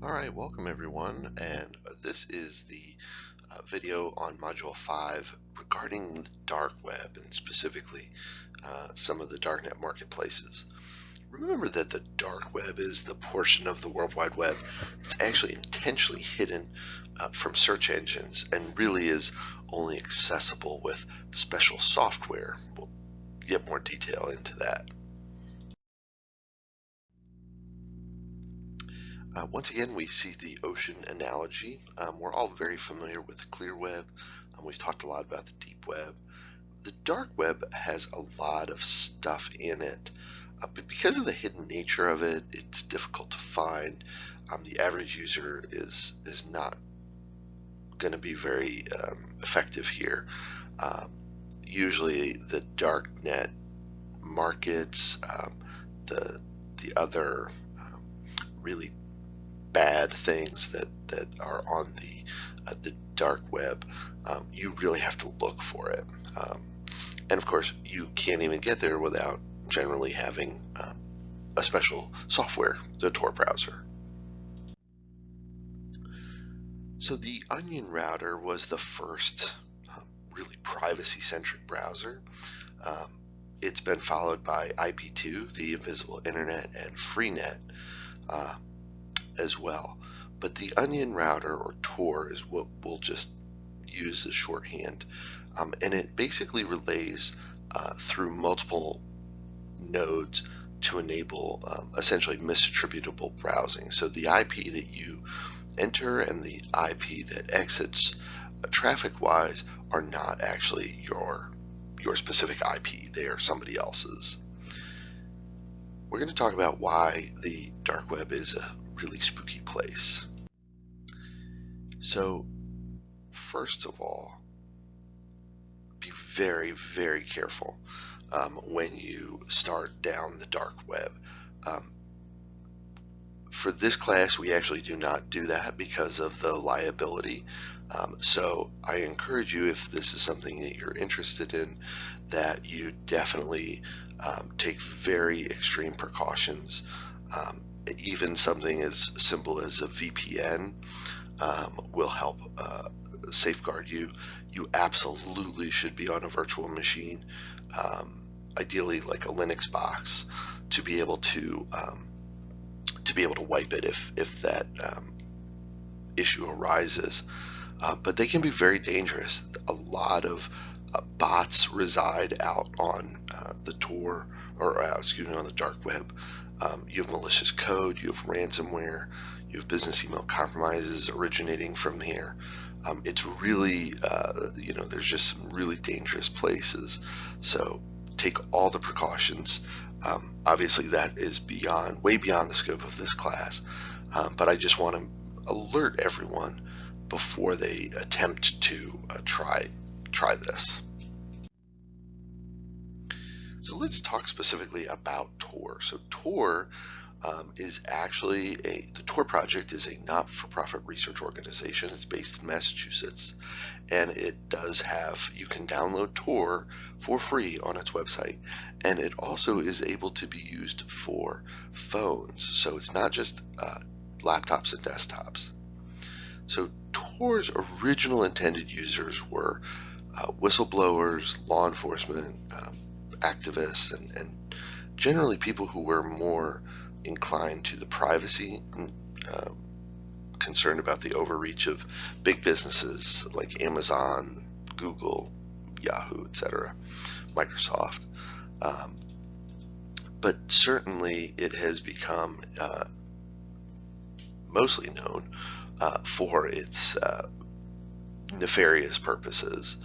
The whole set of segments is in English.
All right, welcome everyone, and this is the video on Module 5 regarding the dark web and specifically some of the darknet marketplaces. Remember that the dark web is the portion of the World Wide Web that's actually intentionally hidden from search engines and really is only accessible with special software. We'll get more detail into that. Once again, we see the ocean analogy. We're all very familiar with the clear web. We've talked a lot about the deep web. The dark web has a lot of stuff in it, but because of the hidden nature of it, it's difficult to find. The average user is not going to be very effective here. Usually, the dark net markets, the other really bad things that are on the dark web, you really have to look for it. And of course, you can't even get there without generally having a special software, the Tor browser. So the Onion router was the first really privacy-centric browser. It's been followed by IP2, the Invisible Internet, and Freenet as well. But the Onion router, or Tor, is what we'll just use as shorthand. And it basically relays through multiple nodes to enable essentially misattributable browsing. So the IP that you enter and the IP that exits traffic-wise are not actually your specific IP. They are somebody else's. We're going to talk about why the dark web is a really spooky place. So first of all, be very, very careful when you start down the dark web. For this class, we actually do not do that because of the liability. So I encourage you, if this is something that you're interested in, that you definitely take very extreme precautions. Even something as simple as a VPN will help safeguard you. You absolutely should be on a virtual machine, ideally like a Linux box, to be able to wipe it if that issue arises. But they can be very dangerous. A lot of bots reside out on the Tor, or excuse me, on the dark web. You have malicious code, you have ransomware, you have business email compromises originating from here. It's really, there's just some really dangerous places. So take all the precautions. Obviously, that is way beyond the scope of this class, but I just want to alert everyone before they attempt to try this. So let's talk specifically about Tor. So Tor is actually the Tor project is a not-for-profit research organization. It's based in Massachusetts, and it does have, you can download Tor for free on its website, and it also is able to be used for phones. So it's not just laptops and desktops. So Tor's original intended users were whistleblowers, law enforcement, activists, and generally people who were more inclined to the privacy, concerned about the overreach of big businesses like Amazon, Google, Yahoo, etc., Microsoft. But certainly it has become mostly known for its nefarious purposes.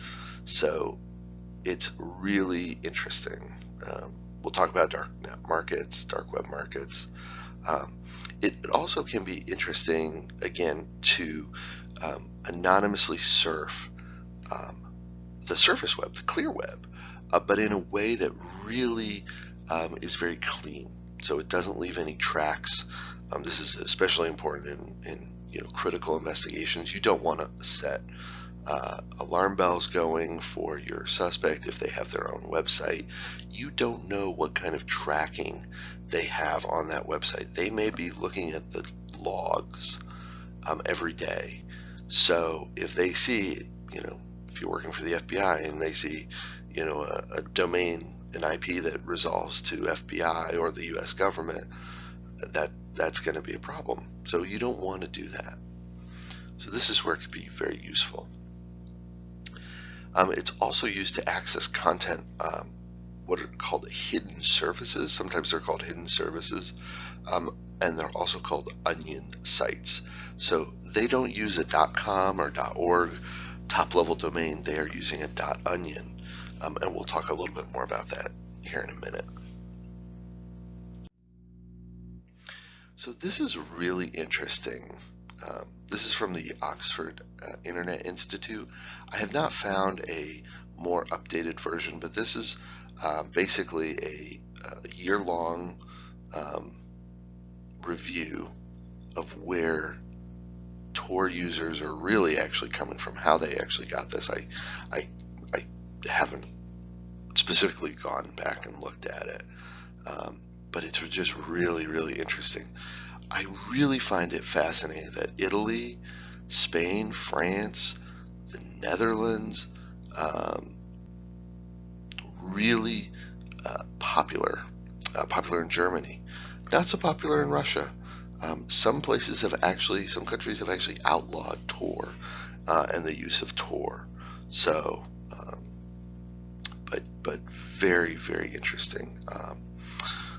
So it's really interesting. We'll talk about dark web markets. It also can be interesting, again, to anonymously surf the surface web, the clear web, but in a way that really is very clean. So it doesn't leave any tracks. This is especially important in critical investigations. You don't want to set alarm bells going for your suspect if they have their own website. You don't know what kind of tracking they have on that website. They may be looking at the logs every day. So if they see, if you're working for the FBI and they see, a domain, an IP that resolves to FBI or the US government, that's going to be a problem. So you don't want to do that. So this is where it could be very useful. It's also used to access content, what are called hidden services. Sometimes they're called hidden services, and they're also called onion sites. So they don't use a .com or .org top-level domain. They are using a .onion, and we'll talk a little bit more about that here in a minute. So this is really interesting. This is from the Oxford Internet Institute. I have not found a more updated version, but this is basically a year-long review of where Tor users are really actually coming from, how they actually got this. I haven't specifically gone back and looked at it, but it's just really, really interesting. I really find it fascinating that Italy, Spain, France, the Netherlands, really popular in Germany, not so popular in Russia. Some countries have actually outlawed Tor and the use of Tor. So, but very, very interesting.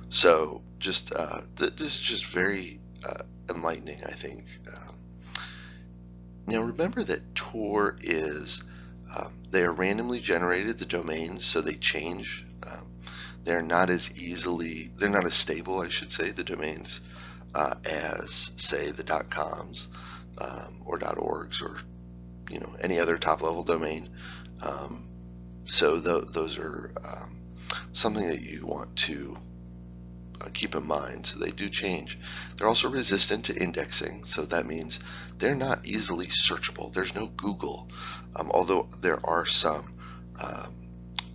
So just this is just very enlightening, I think. Now remember that Tor is they are randomly generated, the domains, so they change. They're not as stable, I should say, the domains, as say the .coms or .orgs or any other top-level domain. So those are something that you want to keep in mind. So they do change. They're also resistant to indexing, so that means they're not easily searchable. There's no Google, although there are some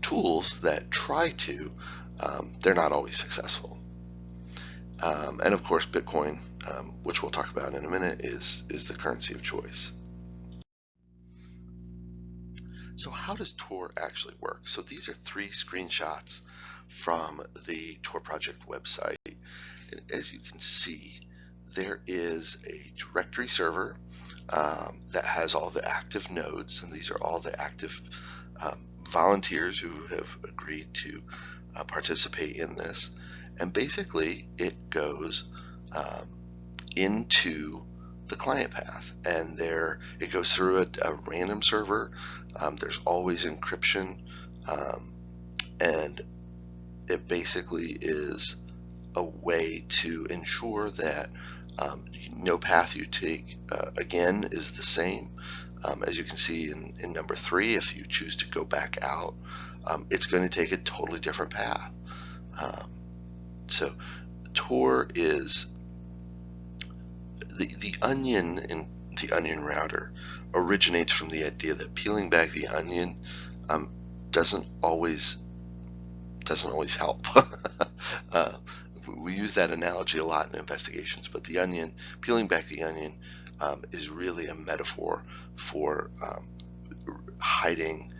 tools that try to. They're not always successful. And of course, Bitcoin, which we'll talk about in a minute, is the currency of choice. So how does Tor actually work? So these are 3 screenshots from the Tor project website. And as you can see, there is a directory server that has all the active nodes, and these are all the active volunteers who have agreed to participate in this. And basically, it goes into the client path, and there it goes through a random server. There's always encryption, and it basically is a way to ensure that no path you take again is the same. As you can see in number 3, if you choose to go back out, it's going to take a totally different path. So Tor is the onion in the onion router originates from the idea that peeling back the onion doesn't always help. We use that analogy a lot in investigations, but peeling back the onion is really a metaphor for hiding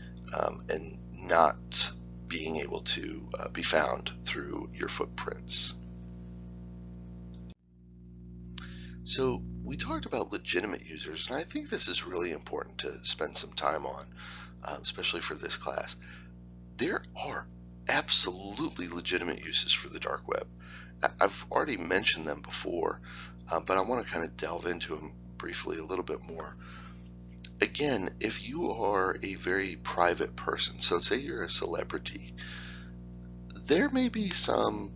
and not being able to be found through your footprints. So we talked about legitimate users, and I think this is really important to spend some time on, especially for this class. There are absolutely legitimate uses for the dark web. I've already mentioned them before, but I want to kind of delve into them briefly a little bit more. Again, if you are a very private person, so say you're a celebrity, there may be some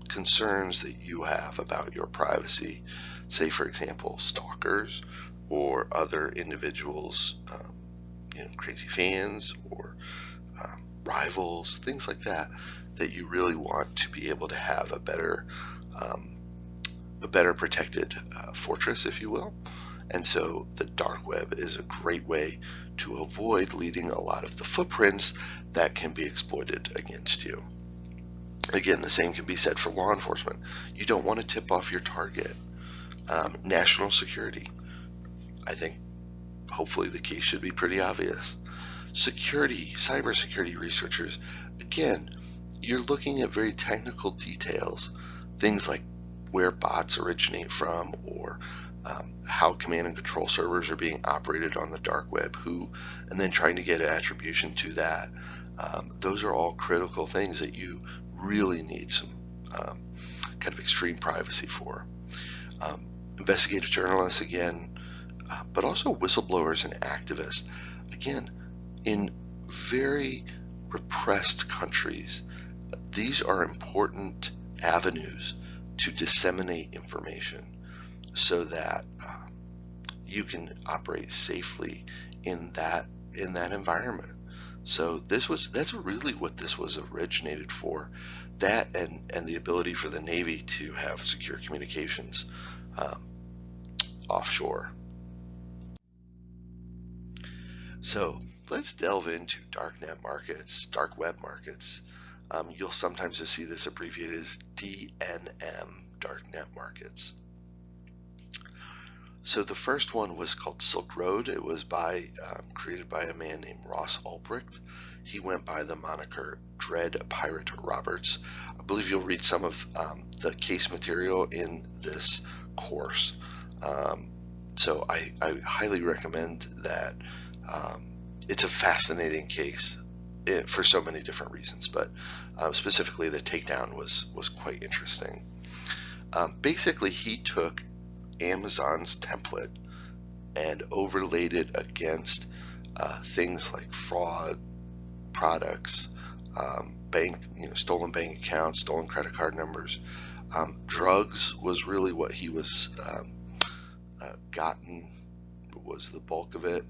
concerns that you have about your privacy. Say, for example, stalkers or other individuals, crazy fans or rivals, things like that, that you really want to be able to have a better protected fortress, if you will. And so the dark web is a great way to avoid leaving a lot of the footprints that can be exploited against you. Again, the same can be said for law enforcement. You don't want to tip off your target. National security. I think hopefully the case should be pretty obvious. Security, cybersecurity researchers, again, you're looking at very technical details, things like where bots originate from, or how command and control servers are being operated on the dark web, and then trying to get attribution to that. Those are all critical things that you really need some kind of extreme privacy for. Investigative journalists, again, but also whistleblowers and activists. Again, in very repressed countries, these are important avenues to disseminate information so that you can operate safely in that environment. So that's really what this was originated for. That and the ability for the Navy to have secure communications offshore. So let's delve into darknet markets, dark web markets. You'll sometimes just see this abbreviated as DNM, darknet markets. So the first one was called Silk Road. It was created by a man named Ross Ulbricht. He went by the moniker Dread Pirate Roberts. I believe you'll read some of the case material in this course. So I highly recommend that. It's a fascinating case for so many different reasons, but specifically the takedown was quite interesting. Basically, he took Amazon's template and overlaid it against things like fraud products, stolen bank accounts, stolen credit card numbers. Drugs was really what he was was the bulk of it.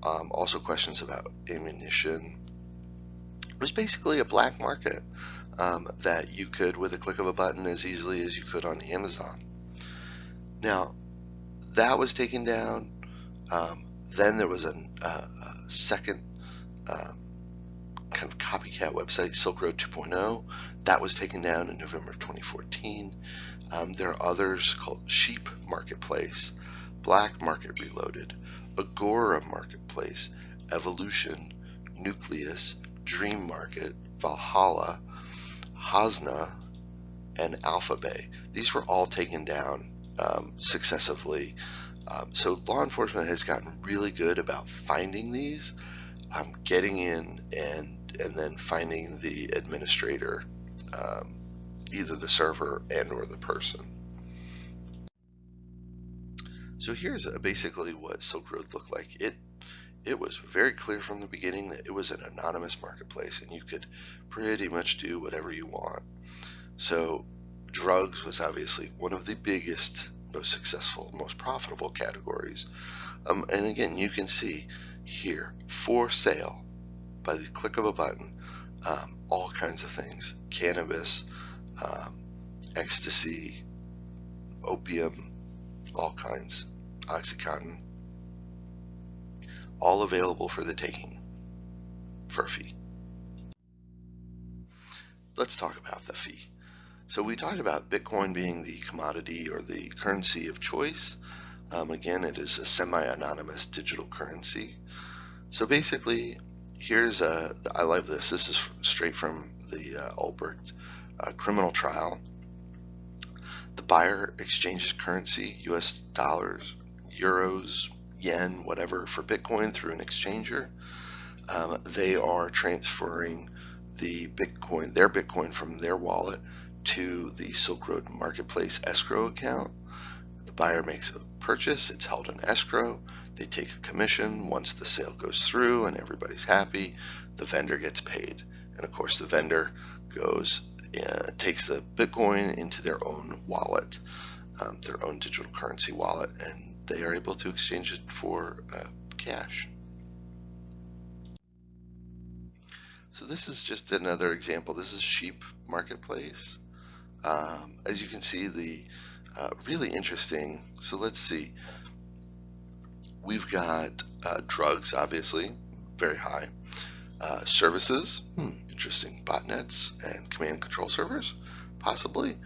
Also questions about ammunition. It was basically a black market that you could, with a click of a button, as easily as you could on Amazon. Now, that was taken down. Then there was a second kind of copycat website, Silk Road 2.0. That was taken down in November of 2014. There are others called Sheep Marketplace, Black Market Reloaded, Agora Marketplace, Evolution, Nucleus, Dream Market, Valhalla, Hasna, and Alphabay. These were all taken down successively. So law enforcement has gotten really good about finding these, getting in and then finding the administrator, either the server and or the person. So here's basically what Silk Road looked like. It was very clear from the beginning that it was an anonymous marketplace and you could pretty much do whatever you want. So drugs was obviously one of the biggest, most successful, most profitable categories. And again, you can see here, for sale, by the click of a button, all kinds of things: cannabis, ecstasy, opium, all kinds, Oxycontin, all available for the taking for a fee. Let's talk about the fee. So we talked about Bitcoin being the commodity or the currency of choice. Again, it is a semi-anonymous digital currency. So basically, I love this. This is straight from the Ulbricht criminal trial. The buyer exchanges currency, US dollars, euros, yen, whatever, for Bitcoin through an exchanger. They are transferring their Bitcoin from their wallet to the Silk Road Marketplace escrow account. The buyer makes a purchase, it's held in escrow, they take a commission. Once the sale goes through and everybody's happy, the vendor gets paid. And of course the vendor takes the Bitcoin into their own wallet, their own digital currency wallet, and they are able to exchange it for cash. So this is just another example. This is Sheep Marketplace. As you can see, really interesting. So let's see. We've got drugs, obviously, very high. Services, interesting. Botnets and command and control servers, possibly.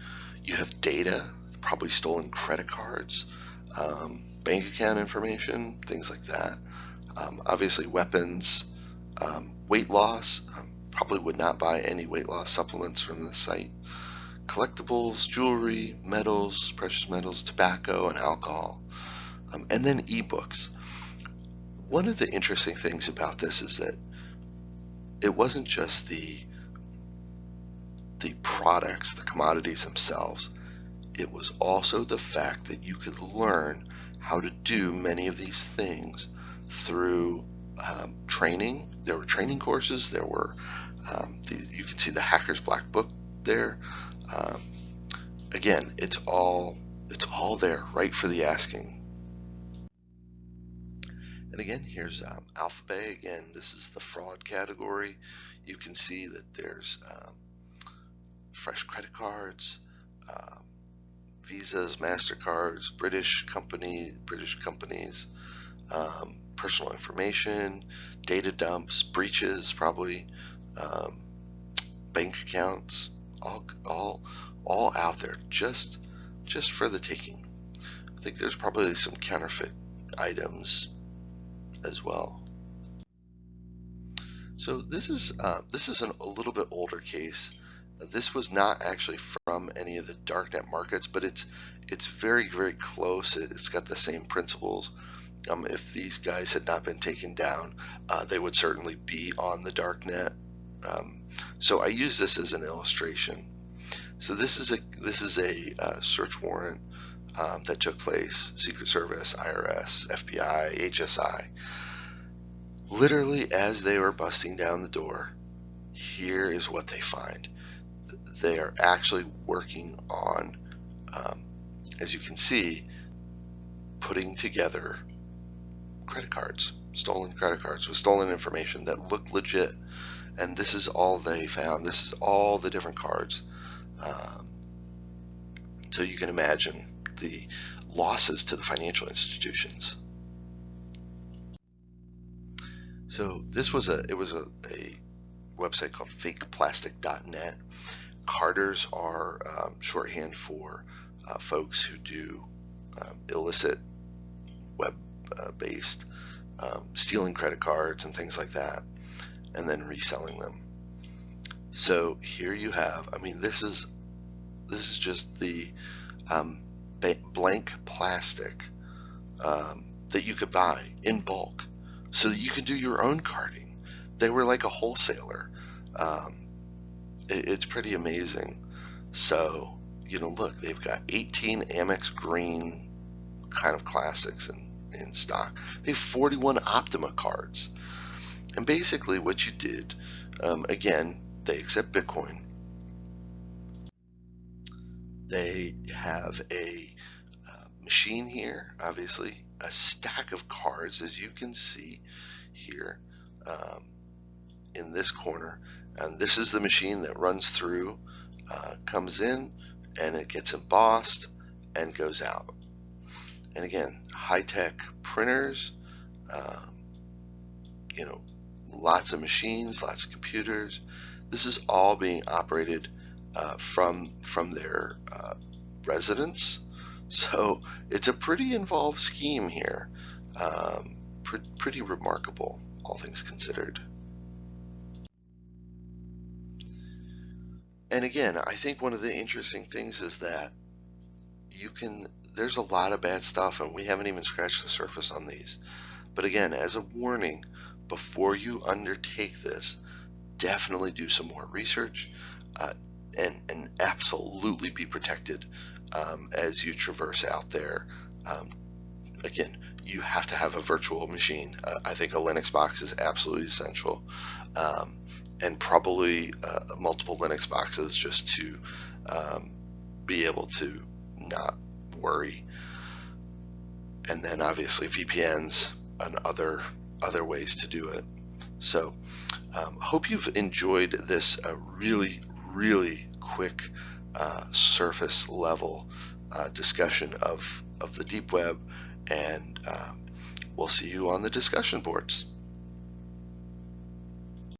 You have data, probably stolen credit cards, bank account information, things like that. Obviously weapons, weight loss, probably would not buy any weight loss supplements from this site. Collectibles, jewelry, metals, precious metals, tobacco, and alcohol. And then ebooks. One of the interesting things about this is that it wasn't just the products, the commodities themselves. It was also the fact that you could learn how to do many of these things through training. There were training courses. There were you can see the Hacker's Black Book there. Again, it's all there, right for the asking. And again, here's Alphabet. Again, this is the fraud category. You can see that there's fresh credit cards, Visas, MasterCards, British companies, personal information, data dumps, breaches, probably bank accounts, all out there, just for the taking. I think there's probably some counterfeit items as well. So this is a little bit older case. This was not actually from any of the darknet markets, but it's very, very close. It's got the same principles. If these guys had not been taken down, they would certainly be on the darknet. So I use this as an illustration. So this is a search warrant that took place. Secret Service, IRS, FBI, HSI. Literally, as they were busting down the door, here is what they find. They are actually working on, as you can see, putting together credit cards, stolen credit cards with stolen information that look legit. And this is all they found. This is all the different cards. So you can imagine the losses to the financial institutions. So this was a website called fakeplastic.net. Carders are shorthand for folks who do illicit web-based stealing credit cards and things like that, and then reselling them. So here you have, I mean, this is just the blank plastic that you could buy in bulk so that you can do your own carding. They were like a wholesaler. It's pretty amazing. So, look, they've got 18 Amex Green kind of classics in stock. They have 41 Optima cards. And basically what you did, again, they accept Bitcoin. They have a machine here, obviously, a stack of cards, as you can see here in this corner. And this is the machine that runs through, comes in, and it gets embossed and goes out. And again, high-tech printers, lots of machines, lots of computers. This is all being operated from their residence. So it's a pretty involved scheme here. Pretty remarkable, all things considered. And again, I think one of the interesting things is that there's a lot of bad stuff, and we haven't even scratched the surface on these. But again, as a warning, before you undertake this, definitely do some more research and absolutely be protected as you traverse out there. Again, you have to have a virtual machine. I think a Linux box is absolutely essential, and probably multiple Linux boxes just to be able to not worry. And then obviously VPNs and other ways to do it. So hope you've enjoyed this really, really quick surface level discussion of the deep web, and we'll see you on the discussion boards.